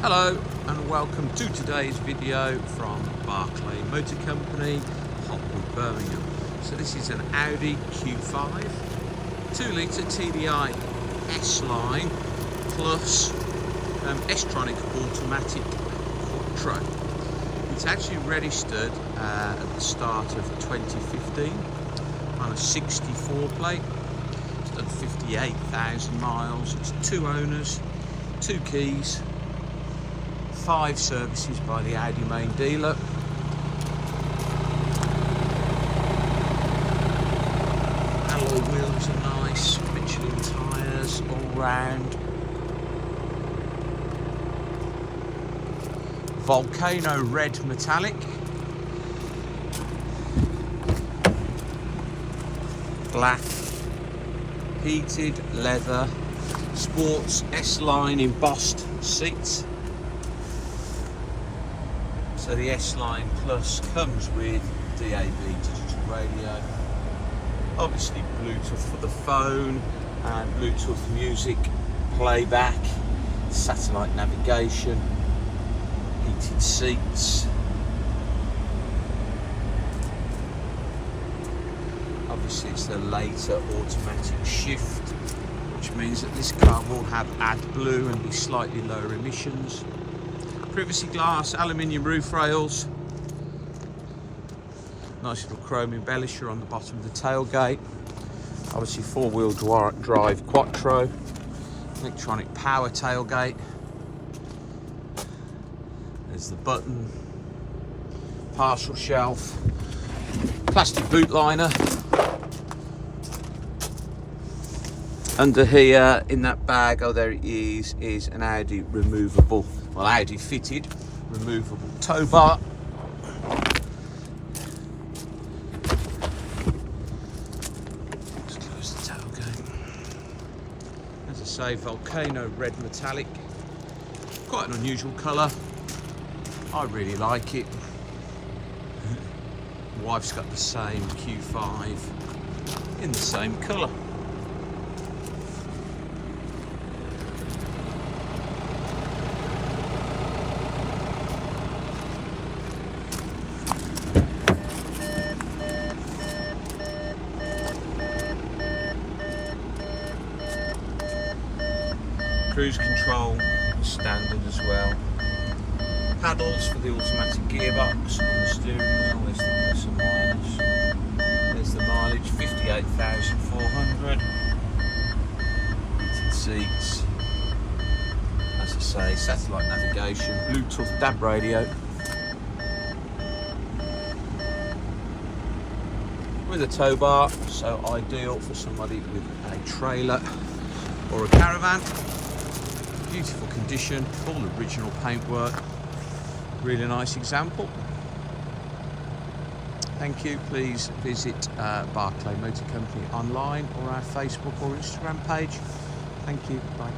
Hello and welcome to today's video from Barclay Motor Company, Hotwood, Birmingham. So this is an Audi Q5 2-litre TDI S-Line plus Tronic automatic Quattro. It's actually registered at the start of 2015 on a 64 plate. It's done 58,000 miles. It's 2 owners, 2 keys, 5 services by the Audi main dealer. Alloy wheels are nice, Michelin tyres all round. Volcano red metallic. Black heated leather sports S-Line embossed seats. So the S-Line Plus comes with DAB digital radio, obviously Bluetooth for the phone and Bluetooth music playback, satellite navigation, heated seats. Obviously it's the later automatic shift, which means that this car will have AdBlue and be slightly lower emissions. Privacy glass, aluminium roof rails, nice little chrome embellisher on the bottom of the tailgate, obviously 4-wheel drive Quattro, electronic power tailgate, there's the button, parcel shelf, plastic boot liner. Under here in that bag, oh there it is an Audi removable, well Audi fitted removable tow bar. Let's close the tailgate. As I say, Volcano red metallic, quite an unusual colour. I really like it. My wife's got the same Q5 in the same colour. Cruise control is standard as well. Paddles for the automatic gearbox on the steering wheel. There's the plus and minus. There's the mileage, 58,400. Heated seats. As I say, satellite navigation, Bluetooth DAB radio. With a tow bar, so ideal for somebody with a trailer or a caravan. Beautiful condition, all original paintwork, really nice example. Thank you. Please visit Barclay Motor Company online or our Facebook or Instagram page. Thank you. Bye.